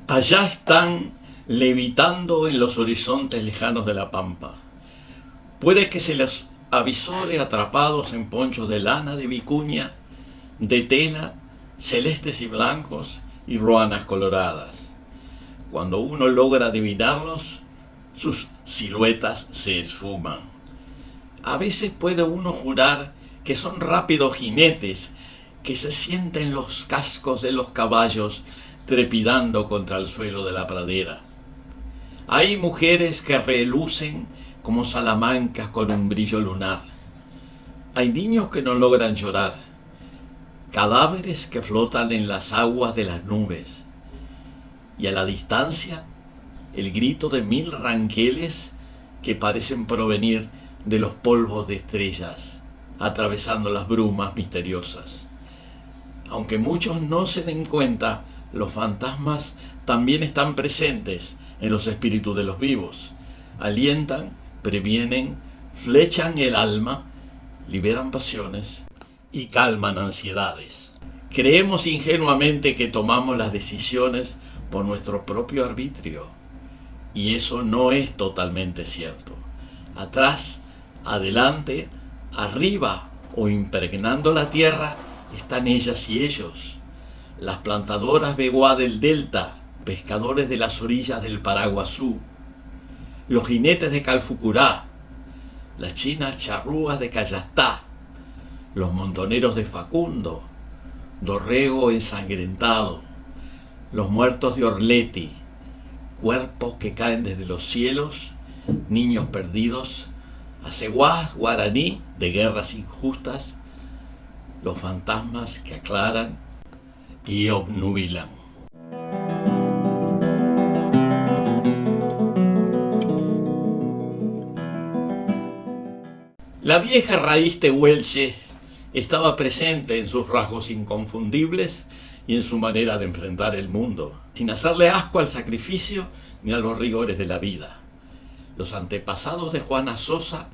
Allá están levitando en los horizontes lejanos de la pampa. Puede que se los avisore atrapados en ponchos de lana de vicuña, de tela, celestes y blancos y ruanas coloradas. Cuando uno logra adivinarlos, sus siluetas se esfuman. A veces puede uno jurar que son rápidos jinetes que se sienten los cascos de los caballos trepidando contra el suelo de la pradera. Hay mujeres que relucen como salamancas con un brillo lunar. Hay niños que no logran llorar, cadáveres que flotan en las aguas de las nubes. Y a la distancia, el grito de 1000 ranqueles que parecen provenir de los polvos de estrellas, atravesando las brumas misteriosas. Aunque muchos no se den cuenta, los fantasmas también están presentes en los espíritus de los vivos. Alientan, previenen, flechan el alma, liberan pasiones y calman ansiedades. Creemos ingenuamente que tomamos las decisiones por nuestro propio arbitrio, y eso no es totalmente cierto. Atrás, adelante, arriba o impregnando la tierra están ellas y ellos, las plantadoras beguá del delta, pescadores de las orillas del Paraguazú, los jinetes de Calfucurá, las chinas charrúas de Cayastá, los montoneros de Facundo, Dorrego ensangrentado, los muertos de Orleti, cuerpos que caen desde los cielos, niños perdidos, aceguás guaraní de guerras injustas, los fantasmas que aclaran y obnubilan. La vieja raíz tehuelche estaba presente en sus rasgos inconfundibles y en su manera de enfrentar el mundo, sin hacerle asco al sacrificio ni a los rigores de la vida. Los antepasados de Juana Sosa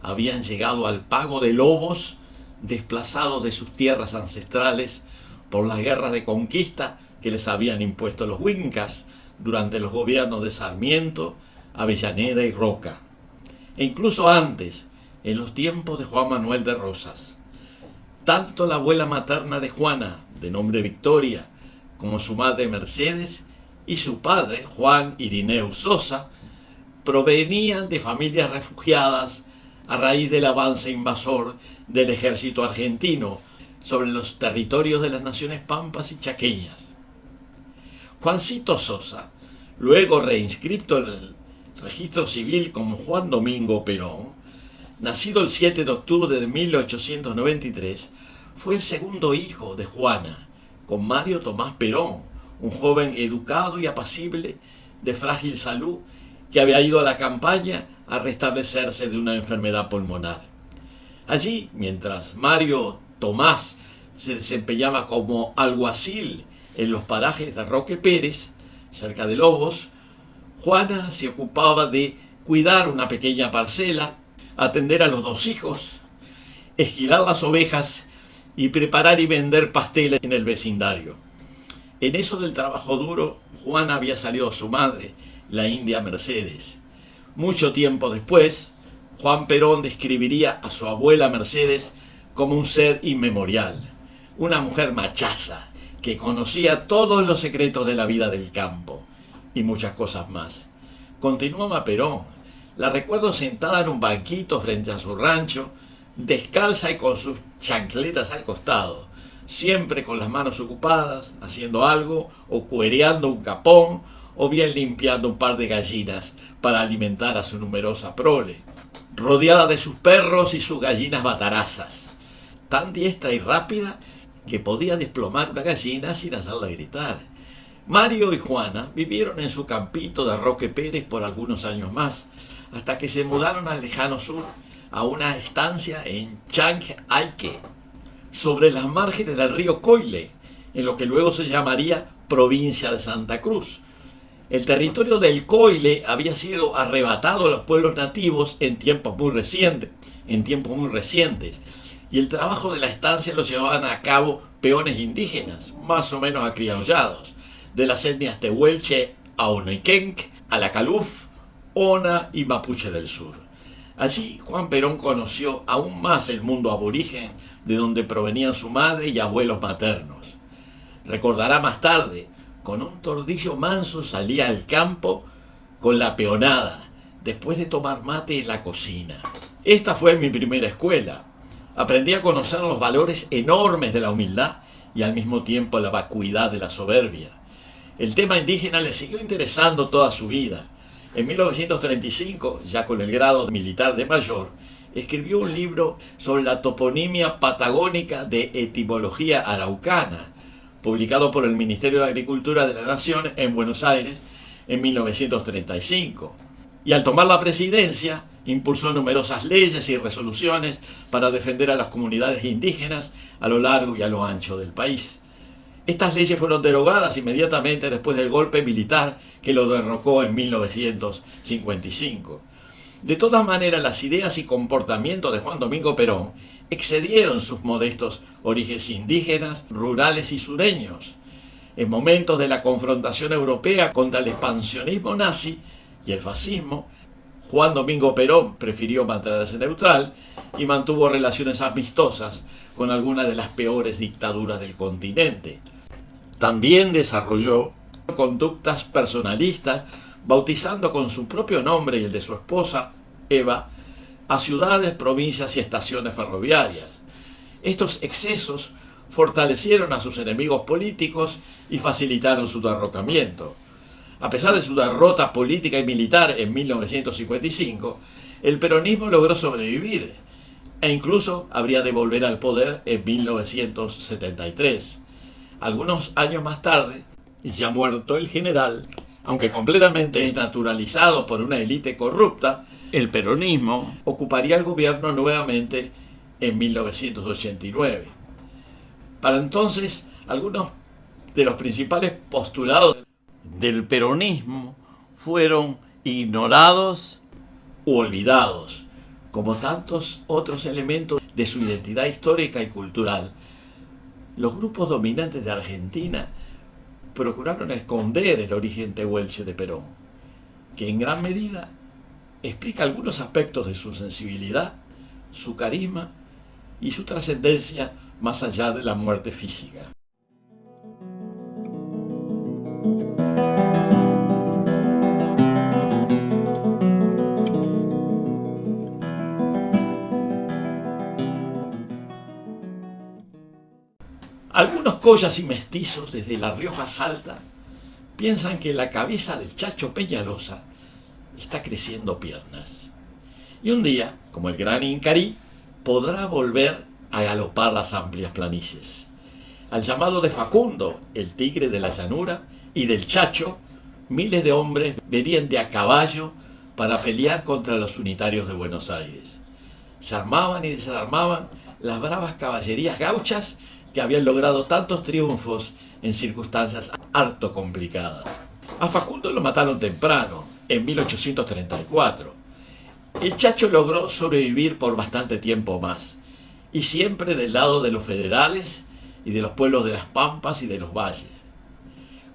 habían llegado al pago de lobos, desplazados de sus tierras ancestrales por las guerras de conquista que les habían impuesto los huincas durante los gobiernos de Sarmiento, Avellaneda y Roca, e incluso antes, en los tiempos de Juan Manuel de Rosas. Tanto la abuela materna de Juana, de nombre Victoria, como su madre Mercedes y su padre, Juan Irineu Sosa, provenían de familias refugiadas a raíz del avance invasor del ejército argentino sobre los territorios de las naciones pampas y chaqueñas. Juancito Sosa, luego reinscripto en el registro civil como Juan Domingo Perón, nacido el 7 de octubre de 1893, fue el segundo hijo de Juana, con Mario Tomás Perón, un joven educado y apacible, de frágil salud, que había ido a la campaña a restablecerse de una enfermedad pulmonar. Allí, mientras Mario Tomás se desempeñaba como alguacil en los parajes de Roque Pérez, cerca de Lobos, Juana se ocupaba de cuidar una pequeña parcela, atender a los 2 hijos, esquilar las ovejas y preparar y vender pasteles en el vecindario. En eso del trabajo duro, Juana había salido a su madre, la india Mercedes. Mucho tiempo después, Juan Perón describiría a su abuela Mercedes como un ser inmemorial, una mujer machaza que conocía todos los secretos de la vida del campo y muchas cosas más. Continuaba Perón. La recuerdo sentada en un banquito frente a su rancho, descalza y con sus chancletas al costado, siempre con las manos ocupadas, haciendo algo, o cuereando un capón, o bien limpiando un par de gallinas para alimentar a su numerosa prole, rodeada de sus perros y sus gallinas batarazas, tan diestra y rápida que podía desplomar una gallina sin hacerla gritar. Mario y Juana vivieron en su campito de Roque Pérez por algunos años más, hasta que se mudaron al lejano sur, a una estancia en Chanqueayque, sobre las márgenes del río Coile, en lo que luego se llamaría provincia de Santa Cruz. El territorio del Coile había sido arrebatado a los pueblos nativos en tiempos muy recientes, y el trabajo de la estancia lo llevaban a cabo peones indígenas, más o menos acriollados, de las etnias tehuelche, Aonequenc, Alacaluf, Ona y Mapuche del Sur. Allí Juan Perón conoció aún más el mundo aborigen de donde provenían su madre y abuelos maternos. Recordará más tarde, con un tordillo manso salía al campo con la peonada, después de tomar mate en la cocina. Esta fue mi primera escuela. Aprendí a conocer los valores enormes de la humildad y al mismo tiempo la vacuidad de la soberbia. El tema indígena le siguió interesando toda su vida. En 1935, ya con el grado militar de mayor, escribió un libro sobre la toponimia patagónica de etimología araucana, publicado por el Ministerio de Agricultura de la Nación en Buenos Aires en 1935. Y al tomar la presidencia, impulsó numerosas leyes y resoluciones para defender a las comunidades indígenas a lo largo y a lo ancho del país. Estas leyes fueron derogadas inmediatamente después del golpe militar que lo derrocó en 1955. De todas maneras, las ideas y comportamientos de Juan Domingo Perón excedieron sus modestos orígenes indígenas, rurales y sureños. En momentos de la confrontación europea contra el expansionismo nazi y el fascismo, Juan Domingo Perón prefirió mantenerse neutral y mantuvo relaciones amistosas con algunas de las peores dictaduras del continente. También desarrolló conductas personalistas, bautizando con su propio nombre y el de su esposa, Eva, a ciudades, provincias y estaciones ferroviarias. Estos excesos fortalecieron a sus enemigos políticos y facilitaron su derrocamiento. A pesar de su derrota política y militar en 1955, el peronismo logró sobrevivir e incluso habría de volver al poder en 1973. Algunos años más tarde, ya muerto el general, aunque completamente desnaturalizado por una élite corrupta, el peronismo ocuparía el gobierno nuevamente en 1989. Para entonces, algunos de los principales postulados del peronismo fueron ignorados u olvidados, como tantos otros elementos de su identidad histórica y cultural. Los grupos dominantes de Argentina procuraron esconder el origen tehuelche de Perón, que en gran medida explica algunos aspectos de su sensibilidad, su carisma y su trascendencia más allá de la muerte física. Algunos collas y mestizos desde La Rioja Salta piensan que la cabeza del Chacho Peñalosa está creciendo piernas. Y un día, como el gran Incarí, podrá volver a galopar las amplias planicies. Al llamado de Facundo, el tigre de la llanura, y del Chacho, miles de hombres venían de a caballo para pelear contra los unitarios de Buenos Aires. Se armaban y desarmaban las bravas caballerías gauchas que habían logrado tantos triunfos en circunstancias harto complicadas. A Facundo lo mataron temprano, en 1834. El Chacho logró sobrevivir por bastante tiempo más, y siempre del lado de los federales y de los pueblos de las Pampas y de los valles.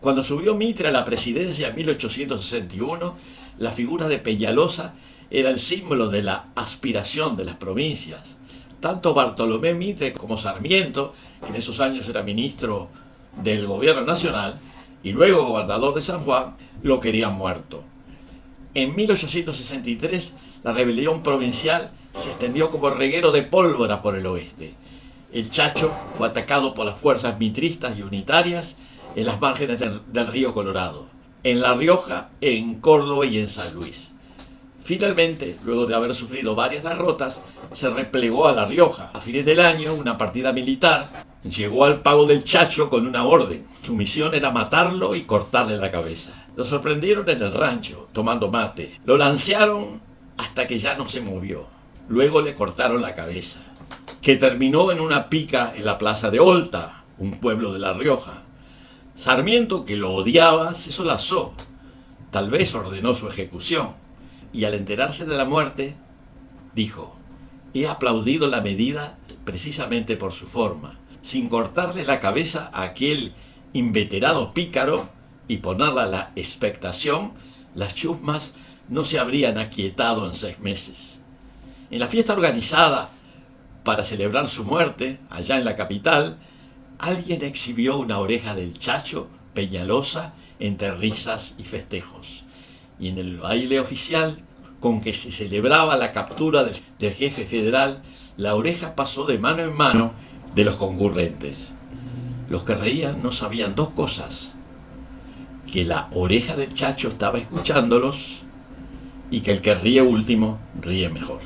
Cuando subió Mitre a la presidencia en 1861, la figura de Peñalosa era el símbolo de la aspiración de las provincias. Tanto Bartolomé Mitre como Sarmiento, que en esos años era ministro del gobierno nacional y luego gobernador de San Juan, lo querían muerto. En 1863, la rebelión provincial se extendió como reguero de pólvora por el oeste. El Chacho fue atacado por las fuerzas mitristas y unitarias en las márgenes del río Colorado, en La Rioja, en Córdoba y en San Luis. Finalmente, luego de haber sufrido varias derrotas, se replegó a La Rioja. A fines del año, una partida militar llegó al pago del Chacho con una orden. Su misión era matarlo y cortarle la cabeza. Lo sorprendieron en el rancho, tomando mate. Lo lancearon hasta que ya no se movió. Luego le cortaron la cabeza, que terminó en una pica en la plaza de Olta, un pueblo de La Rioja. Sarmiento, que lo odiaba, se solazó. Tal vez ordenó su ejecución. Y al enterarse de la muerte, dijo: he aplaudido la medida precisamente por su forma. Sin cortarle la cabeza a aquel inveterado pícaro, y ponerla a la expectación, las chusmas no se habrían aquietado en 6 meses. En la fiesta organizada para celebrar su muerte, allá en la capital, alguien exhibió una oreja del Chacho Peñalosa entre risas y festejos. Y en el baile oficial, con que se celebraba la captura del jefe federal, la oreja pasó de mano en mano de los concurrentes. Los que reían no sabían 2 cosas: que la oreja del Chacho estaba escuchándolos y que el que ríe último ríe mejor.